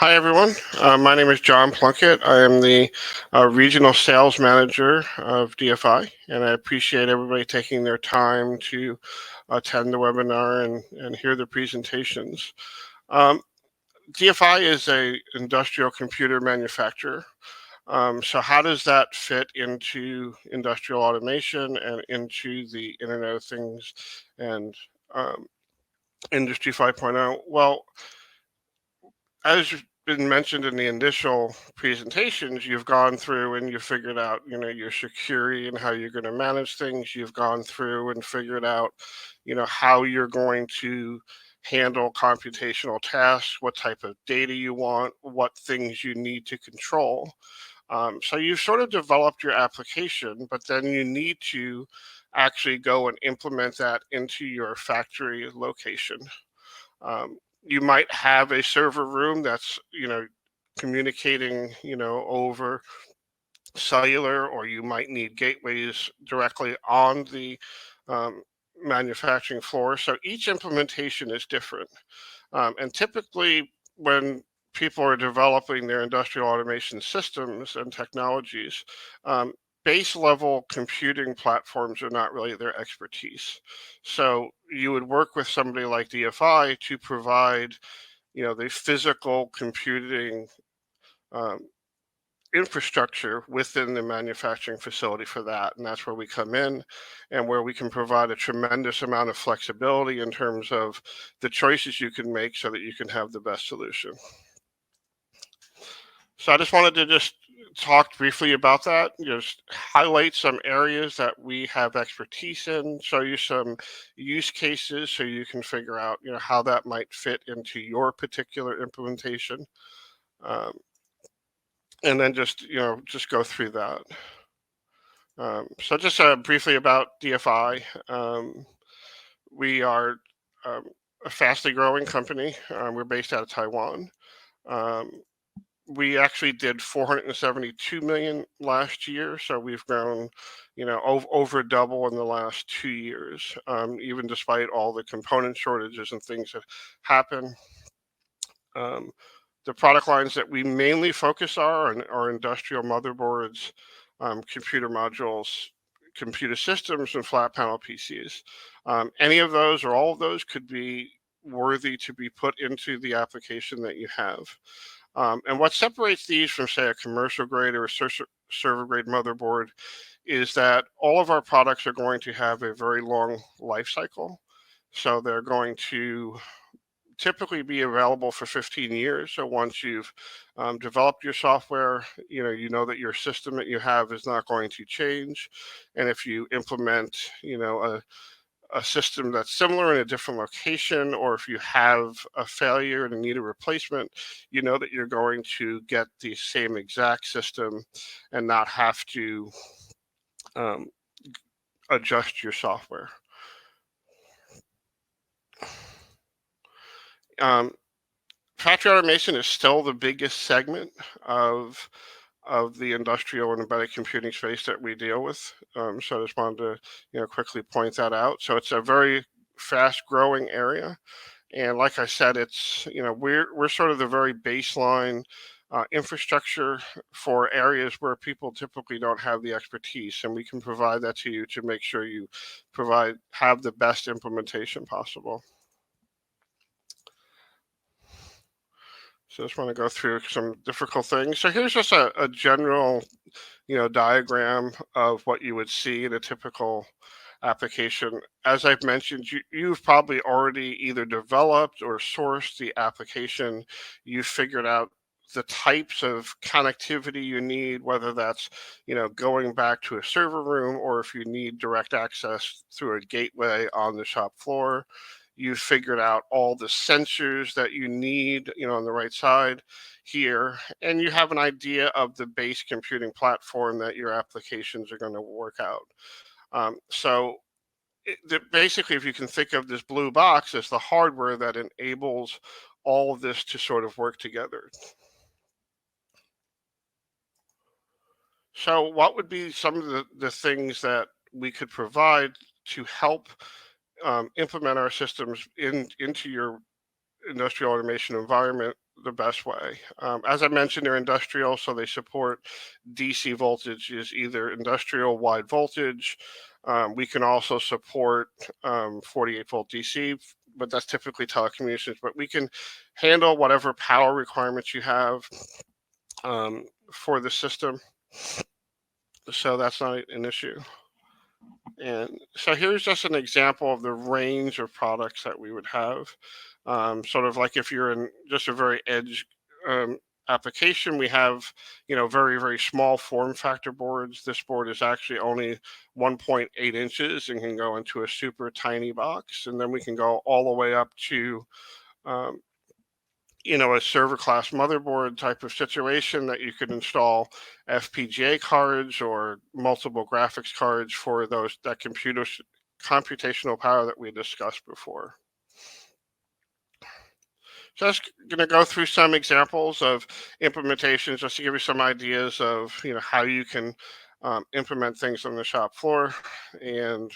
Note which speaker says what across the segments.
Speaker 1: Hi, everyone. My name is John Plunkett. I am the Regional Sales Manager of DFI, and I appreciate everybody taking their time to attend the webinar and hear the presentations. Um, DFI is a industrial computer manufacturer. So how does that fit into industrial automation and into the Internet of Things and um, Industry 5.0? Well, as been mentioned in the initial presentations, you've gone through and you've figured out, your security and how you're going to manage things. You've gone through and figured out, how you're going to handle computational tasks, what type of data you want, what things you need to control. So you've sort of developed your application, but then you need to actually go and implement that into your factory location. You might have a server room that's, communicating, over cellular, or you might need gateways directly on the um, manufacturing floor. So each implementation is different. And typically, when people are developing their industrial automation systems and technologies, um, base level computing platforms are not really their expertise. So you would work with somebody like DFI to provide, the physical computing um, infrastructure within the manufacturing facility for that. And that's where we come in and where we can provide a tremendous amount of flexibility in terms of the choices you can make so that you can have the best solution. So I just wanted to just talk briefly about that, just highlight some areas that we have expertise in, show you some use cases so you can figure out, how that might fit into your particular implementation. Um, and then just go through that. So just briefly about DFI. We are um, a fastly growing company. We're based out of Taiwan. Um, we actually did 472 million last year, so we've grown, over double in the last 2 years, even despite all the component shortages and things that happen. Um, the product lines that we mainly focus are industrial motherboards, computer modules, computer systems, and flat panel PCs. Any of those or all of those could be worthy to be put into the application that you have. And what separates these from, say, a commercial grade or a server grade motherboard is that all of our products are going to have a very long life cycle. So they're going to typically be available for 15 years. So once you've developed your software, you know that your system that you have is not going to change. And if you implement, a system that's similar in a different location, or if you have a failure and need a replacement, you know that you're going to get the same exact system and not have to um, adjust your software. Um, Factory automation is still the biggest segment of the industrial and embedded computing space that we deal with. So I just wanted to, quickly point that out. So it's a very fast growing area. And like I said, it's, we're sort of the very baseline infrastructure for areas where people typically don't have the expertise. And we can provide that to you to make sure you have the best implementation possible. So I just want to go through some difficult things. So here's just a general, diagram of what you would see in a typical application. As I've mentioned, you've probably already either developed or sourced the application. You've figured out the types of connectivity you need, whether that's, going back to a server room, or if you need direct access through a gateway on the shop floor. You've figured out all the sensors that you need, on the right side here, and you have an idea of the base computing platform that your applications are going to work out. So basically, if you can think of this blue box as the hardware that enables all of this to sort of work together. So what would be some of the things that we could provide to help implement our systems into your industrial automation environment the best way. As I mentioned, they're industrial, so they support DC voltages, either industrial wide voltage. We can also support 48 volt DC, but that's typically telecommunications. But we can handle whatever power requirements you have for the system, so that's not an issue. And so here's just an example of the range of products that we would have. Sort of like if you're in just a very edge um, application, we have, very, very small form factor boards. This board is actually only 1.8 inches and can go into a super tiny box. And then we can go all the way up to um, a server class motherboard type of situation that you could install FPGA cards or multiple graphics cards for that computational power that we discussed before. So I'm just going to go through some examples of implementations just to give you some ideas of how you can implement things on the shop floor and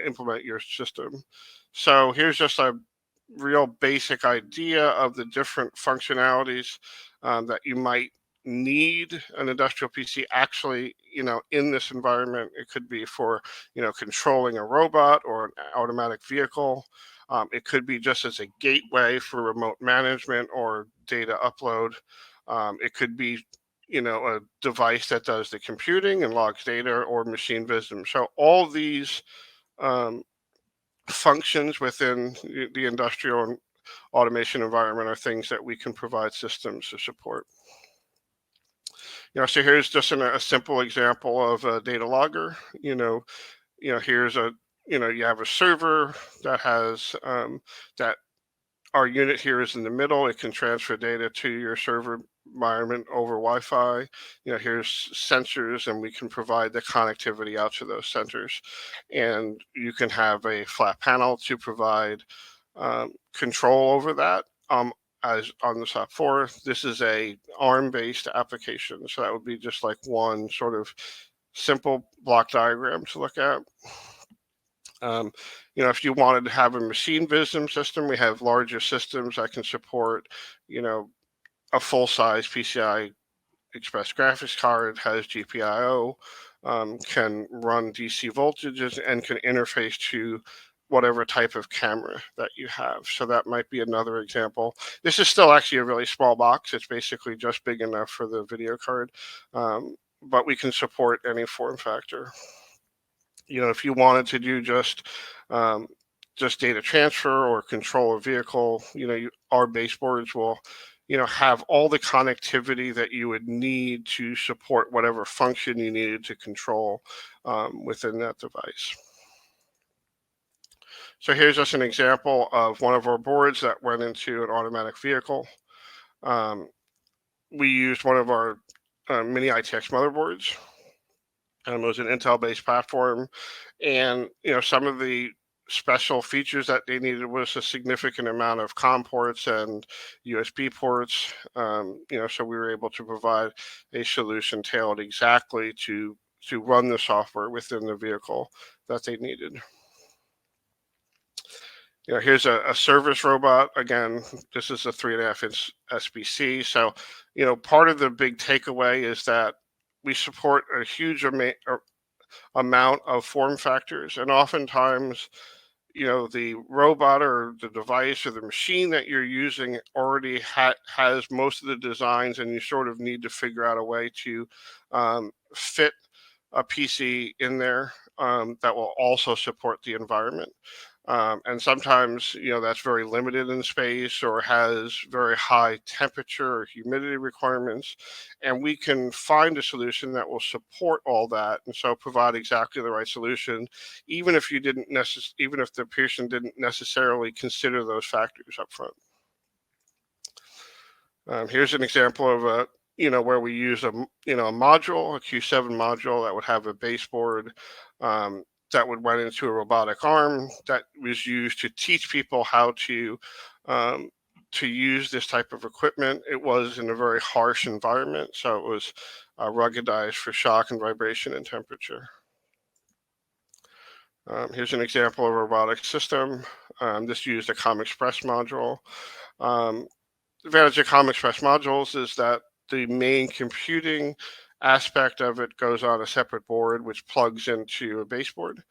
Speaker 1: implement your system. So here's just a real basic idea of the different functionalities that you might need an industrial PC actually, in this environment. It could be for, controlling a robot or an automatic vehicle. It could be just as a gateway for remote management or data upload. It could be, a device that does the computing and logs data or machine vision. So all these um, functions within the industrial and automation environment are things that we can provide systems to support. So here's just a simple example of a data logger. Here's you have a server that has that our unit here is in the middle. It can transfer data to your server environment over Wi-Fi. Here's sensors, and we can provide the connectivity out to those sensors. And you can have a flat panel to provide control over that. As on the top four, this is a ARM-based application, so that would be just like one sort of simple block diagram to look at. If you wanted to have a machine vision system, we have larger systems that can support, a full-size PCI Express graphics card, has GPIO, can run DC voltages, and can interface to whatever type of camera that you have. So that might be another example. This is still actually a really small box. It's basically just big enough for the video card, but we can support any form factor. If you wanted to do just data transfer or control a vehicle, our baseboards will, have all the connectivity that you would need to support whatever function you needed to control within that device. So here's just an example of one of our boards that went into an automatic vehicle. We used one of our mini ITX motherboards. It was an Intel-based platform, and some of the special features that they needed was a significant amount of COM ports and USB ports. So we were able to provide a solution tailored exactly to run the software within the vehicle that they needed. Here's a service robot. Again, this is a 3.5-inch SBC. So, part of the big takeaway is that we support a huge amount of form factors, and oftentimes, the robot or the device or the machine that you're using already has most of the designs, and you sort of need to figure out a way to fit a PC in there that will also support the environment. And sometimes, that's very limited in space or has very high temperature or humidity requirements. And we can find a solution that will support all that, and so provide exactly the right solution, even if even if the person didn't necessarily consider those factors up front. Here's an example of where we use a module, a Q7 module that would have a baseboard that would run into a robotic arm that was used to teach people how to use this type of equipment. It was in a very harsh environment, so it was ruggedized for shock and vibration and temperature. Here's an example of a robotic system. This used a COM Express module. advantage of Common Express modules is that the main computing aspect of it goes on a separate board, which plugs into a baseboard.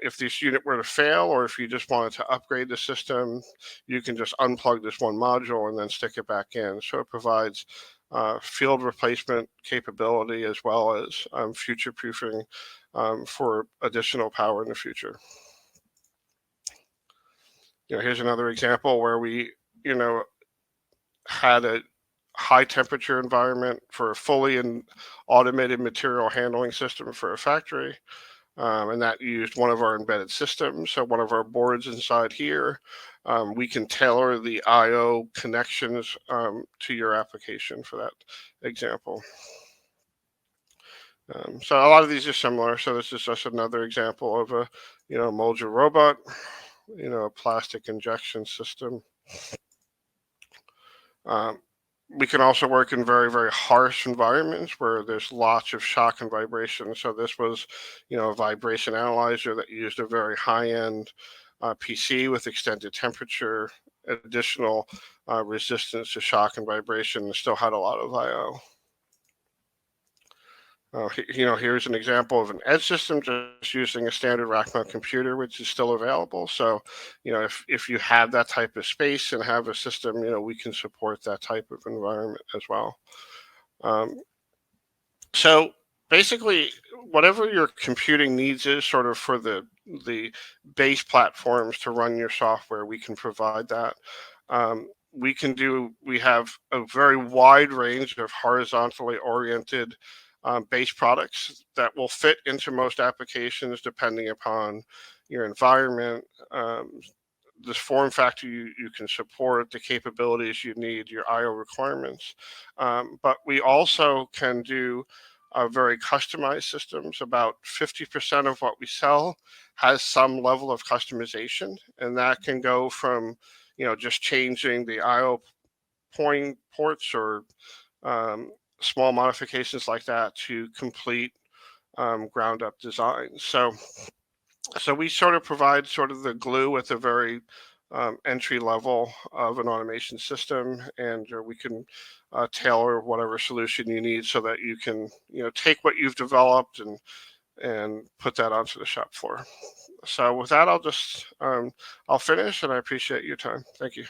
Speaker 1: If this unit were to fail, or if you just wanted to upgrade the system, you can just unplug this one module and then stick it back in. So it provides field replacement capability as well as future proofing for additional power in the future. Here's another example where we, had a high temperature environment for a fully automated material handling system for a factory. And that used one of our embedded systems. So one of our boards inside here, we can tailor the I/O connections to your application for that example. So a lot of these are similar. So this is just another example of a, modular robot, a plastic injection system. We can also work in very, very harsh environments where there's lots of shock and vibration. So this was, a vibration analyzer that used a very high-end PC with extended temperature, additional resistance to shock and vibration, and still had a lot of I/O. Here's an example of an edge system just using a standard rack mount computer, which is still available. So, if you have that type of space and have a system, we can support that type of environment as well. So basically, whatever your computing needs is sort of for the base platforms to run your software, we can provide that. We have a very wide range of horizontally oriented base products that will fit into most applications depending upon your environment, this form factor you can support, the capabilities you need, your I/O requirements. But we also can do very customized systems. About 50% of what we sell has some level of customization, and that can go from just changing the I/O ports or small modifications like that to complete ground up designs. So we sort of provide sort of the glue at the very entry level of an automation system, and we can tailor whatever solution you need so that you can take what you've developed and put that onto the shop floor. So with that, I'll finish, and I appreciate your time. Thank you.